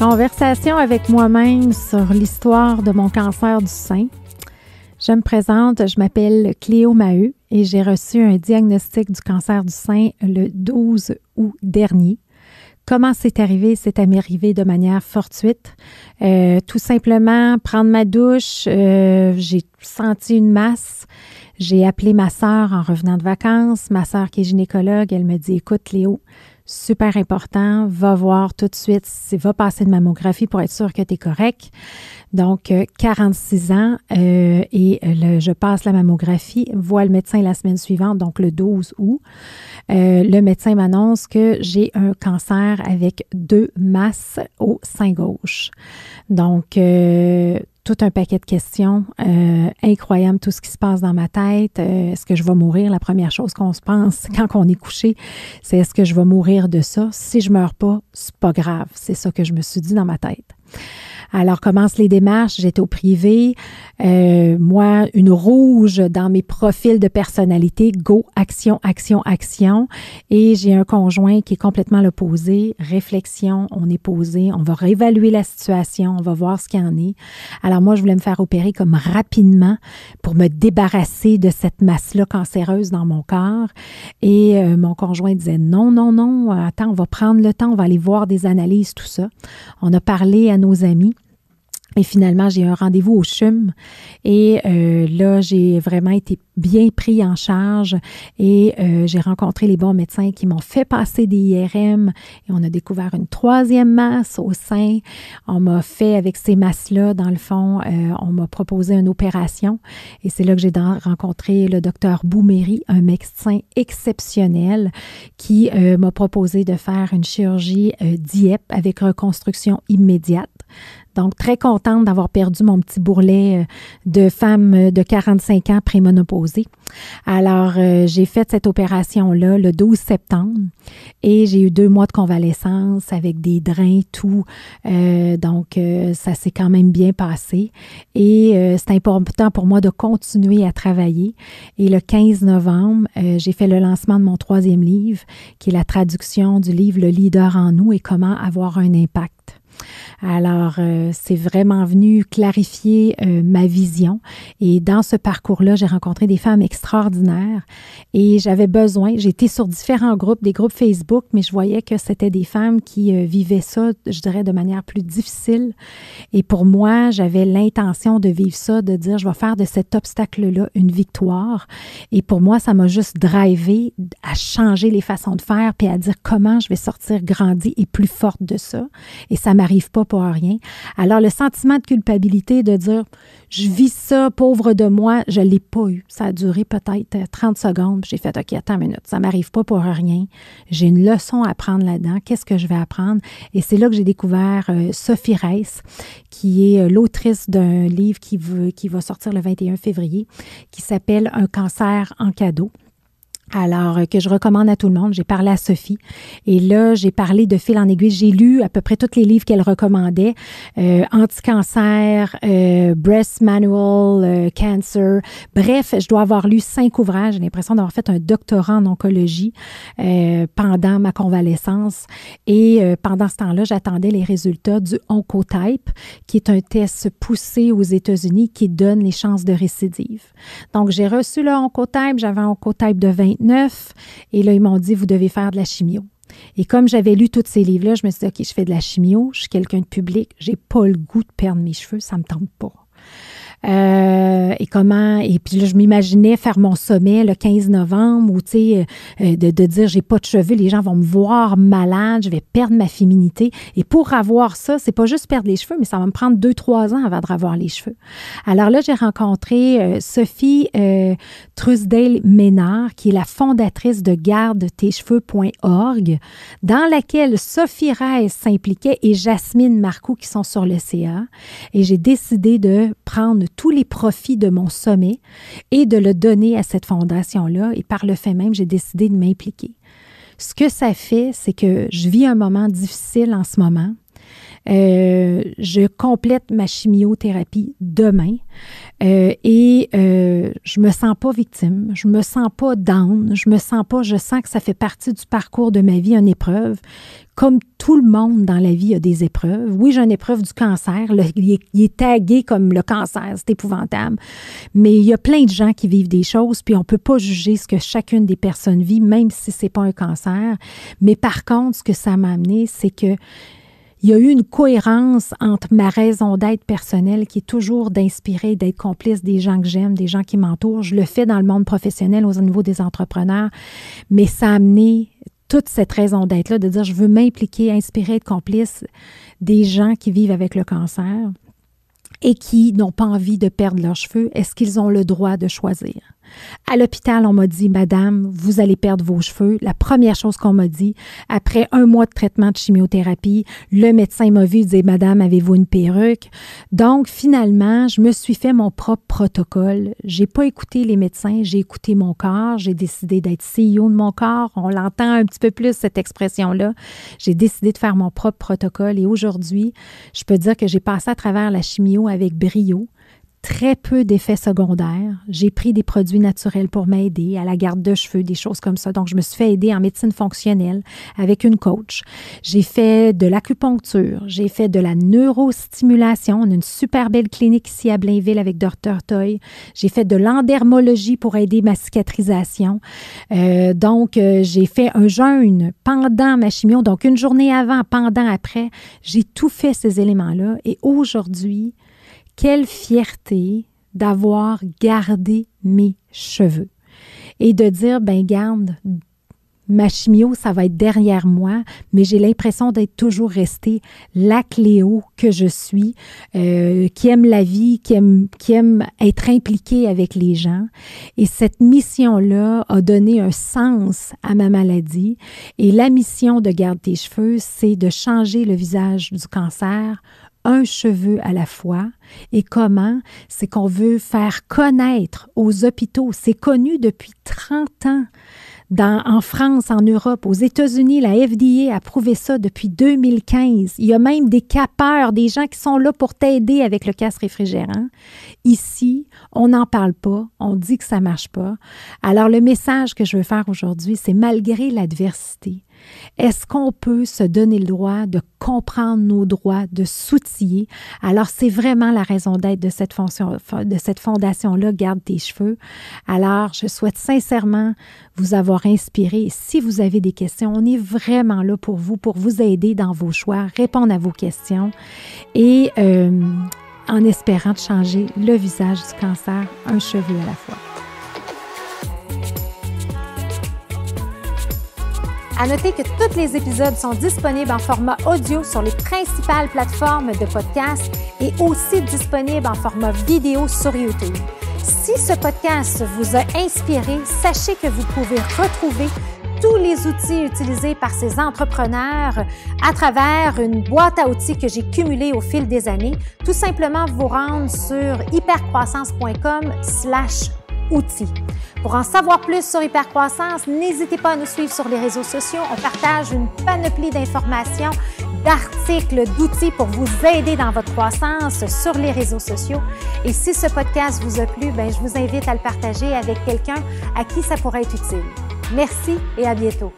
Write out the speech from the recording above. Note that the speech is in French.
Conversation avec moi-même sur l'histoire de mon cancer du sein. Je me présente, je m'appelle Cléo Maheu et j'ai reçu un diagnostic du cancer du sein le 12 août dernier. Comment c'est arrivé? C'est arrivé de manière fortuite. Tout simplement, prendre ma douche, j'ai senti une masse. J'ai appelé ma sœur en revenant de vacances. Ma sœur qui est gynécologue, elle me dit, écoute Cléo, super important, va voir tout de suite, va passer une mammographie pour être sûr que tu es correct. Donc, 46 ans je passe la mammographie, vois le médecin la semaine suivante, donc le 12 août. Le médecin m'annonce que j'ai un cancer avec 2 masses au sein gauche. Donc, tout un paquet de questions. Incroyable tout ce qui se passe dans ma tête. Est-ce que je vais mourir? La première chose qu'on se pense quand on est couché, c'est est-ce que je vais mourir de ça? Si je meurs pas, c'est pas grave. C'est ça que je me suis dit dans ma tête. Alors, commencent les démarches. J'étais au privé. Moi, une rouge dans mes profils de personnalité. Go, action, action, action. Et j'ai un conjoint qui est complètement l'opposé. Réflexion, on est posé. On va réévaluer la situation. On va voir ce qu'il y en est. Alors, moi, je voulais me faire opérer comme rapidement pour me débarrasser de cette masse-là cancéreuse dans mon corps. Et mon conjoint disait non, non, non. Attends, on va prendre le temps. On va aller voir des analyses, tout ça. On a parlé à nos amis. Et finalement, j'ai eu un rendez-vous au CHUM et là, j'ai vraiment été bien pris en charge et j'ai rencontré les bons médecins qui m'ont fait passer des IRM et on a découvert une 3e masse au sein. On m'a fait avec ces masses-là, dans le fond, on m'a proposé une opération et c'est là que j'ai rencontré le docteur Bouméry, un médecin exceptionnel qui m'a proposé de faire une chirurgie DIEP avec reconstruction immédiate. Donc, très contente d'avoir perdu mon petit bourrelet de femme de 45 ans préménopausée. Alors, j'ai fait cette opération-là le 12 septembre et j'ai eu 2 mois de convalescence avec des drains, tout. Donc, ça s'est quand même bien passé. Et c'est important pour moi de continuer à travailler. Et le 15 novembre, j'ai fait le lancement de mon 3e livre, qui est la traduction du livre « Le leader en nous et comment avoir un impact ». Alors, c'est vraiment venu clarifier ma vision. Et dans ce parcours-là, j'ai rencontré des femmes extraordinaires et j'avais besoin, j'étais sur différents groupes, des groupes Facebook, mais je voyais que c'était des femmes qui vivaient ça, je dirais, de manière plus difficile. Et pour moi, j'avais l'intention de vivre ça, de dire, je vais faire de cet obstacle-là une victoire. Et pour moi, ça m'a juste drivé à changer les façons de faire puis à dire comment je vais sortir grandie et plus forte de ça. Et ça m'arrive pas pour rien. Alors, le sentiment de culpabilité de dire « je vis ça, pauvre de moi », je ne l'ai pas eu. Ça a duré peut-être 30 secondes. J'ai fait « OK, attends une minute, ça ne m'arrive pas pour rien. J'ai une leçon à apprendre là-dedans. Qu'est-ce que je vais apprendre? » Et c'est là que j'ai découvert Sophie Reiss, qui est l'autrice d'un livre qui va sortir le 21 février, qui s'appelle « Un cancer en cadeau ». Alors, que je recommande à tout le monde. J'ai parlé à Sophie et là, j'ai parlé de fil en aiguille. J'ai lu à peu près tous les livres qu'elle recommandait. Anti-cancer, Breast Manual, Cancer. Bref, je dois avoir lu 5 ouvrages. J'ai l'impression d'avoir fait un doctorat en oncologie pendant ma convalescence. Et pendant ce temps-là, j'attendais les résultats du Oncotype, qui est un test poussé aux États-Unis qui donne les chances de récidive. Donc, j'ai reçu le Oncotype. J'avais un Oncotype de 29. Et là, ils m'ont dit, vous devez faire de la chimio. Et comme j'avais lu tous ces livres-là, je me suis dit, OK, je fais de la chimio, je suis quelqu'un de public, j'ai pas le goût de perdre mes cheveux, ça me tente pas. Et puis là, je m'imaginais faire mon sommet le 15 novembre où, tu sais, de dire j'ai pas de cheveux, les gens vont me voir malade, je vais perdre ma féminité. Et pour avoir ça, c'est pas juste perdre les cheveux, mais ça va me prendre 2-3 ans avant de revoir les cheveux. Alors là, j'ai rencontré Sophie Trusdale-Ménard, qui est la fondatrice de gardetecheveux.org, dans laquelle Sophie Reiss s'impliquait et Jasmine Marcoux qui sont sur le CA. Et j'ai décidé de prendre tous les profits de mon sommet et de le donner à cette fondation-là. Et par le fait même, j'ai décidé de m'impliquer. Ce que ça fait, c'est que je vis un moment difficile en ce moment. Je complète ma chimiothérapie demain et je me sens pas victime, je me sens pas down, je sens que ça fait partie du parcours de ma vie, une épreuve. Comme tout le monde dans la vie, il y a des épreuves. Oui, j'ai une épreuve du cancer. Il est tagué comme le cancer, c'est épouvantable. Mais il y a plein de gens qui vivent des choses, puis on ne peut pas juger ce que chacune des personnes vit, même si ce n'est pas un cancer. Mais par contre, ce que ça m'a amené, c'est que il y a eu une cohérence entre ma raison d'être personnelle qui est toujours d'inspirer, d'être complice des gens que j'aime, des gens qui m'entourent. Je le fais dans le monde professionnel au niveau des entrepreneurs, mais ça a amené toute cette raison d'être-là, de dire je veux m'impliquer, inspirer, être complice des gens qui vivent avec le cancer et qui n'ont pas envie de perdre leurs cheveux. Est-ce qu'ils ont le droit de choisir? À l'hôpital, on m'a dit, Madame, vous allez perdre vos cheveux. La première chose qu'on m'a dit, après 1 mois de traitement de chimiothérapie, le médecin m'a vu et dit, Madame, avez-vous une perruque? Donc, finalement, je me suis fait mon propre protocole. J'ai pas écouté les médecins, j'ai écouté mon corps. J'ai décidé d'être CEO de mon corps. On l'entend un petit peu plus, cette expression-là. J'ai décidé de faire mon propre protocole et aujourd'hui, je peux dire que j'ai passé à travers la chimio avec brio. Très peu d'effets secondaires. J'ai pris des produits naturels pour m'aider à la garde de cheveux, des choses comme ça. Donc, je me suis fait aider en médecine fonctionnelle avec une coach. J'ai fait de l'acupuncture. J'ai fait de la neurostimulation. On a une super belle clinique ici à Blainville avec Dr. Toy. J'ai fait de l'endermologie pour aider ma cicatrisation. Donc, j'ai fait un jeûne pendant ma chimio. Donc, une journée avant, pendant, après. J'ai tout fait ces éléments-là. Et aujourd'hui, quelle fierté d'avoir gardé mes cheveux et de dire, ben garde, ma chimio, ça va être derrière moi, mais j'ai l'impression d'être toujours restée la Cléo que je suis, qui aime la vie, qui aime être impliquée avec les gens. Et cette mission-là a donné un sens à ma maladie. Et la mission de Garde tes cheveux, c'est de changer le visage du cancer, un cheveu à la fois. Et comment? C'est qu'on veut faire connaître aux hôpitaux. C'est connu depuis 30 ans. En France, en Europe, aux États-Unis, la FDA a prouvé ça depuis 2015. Il y a même des capeurs, des gens qui sont là pour t'aider avec le casque réfrigérant. Ici, on n'en parle pas, on dit que ça ne marche pas. Alors, le message que je veux faire aujourd'hui, c'est malgré l'adversité, est-ce qu'on peut se donner le droit de comprendre nos droits, de s'outiller? Alors, c'est vraiment la raison d'être de cette fondation-là, Garde tes cheveux. Alors, je souhaite sincèrement vous avoir inspiré. Si vous avez des questions, on est vraiment là pour vous aider dans vos choix, répondre à vos questions et en espérant de changer le visage du cancer, un cheveu à la fois. À noter que tous les épisodes sont disponibles en format audio sur les principales plateformes de podcast et aussi disponibles en format vidéo sur YouTube. Si ce podcast vous a inspiré, sachez que vous pouvez retrouver tous les outils utilisés par ces entrepreneurs à travers une boîte à outils que j'ai cumulée au fil des années. Tout simplement vous rendre sur hypercroissance.com/outils. Pour en savoir plus sur Hypercroissance, n'hésitez pas à nous suivre sur les réseaux sociaux. On partage une panoplie d'informations, d'articles, d'outils pour vous aider dans votre croissance sur les réseaux sociaux. Et si ce podcast vous a plu, je vous invite à le partager avec quelqu'un à qui ça pourrait être utile. Merci et à bientôt.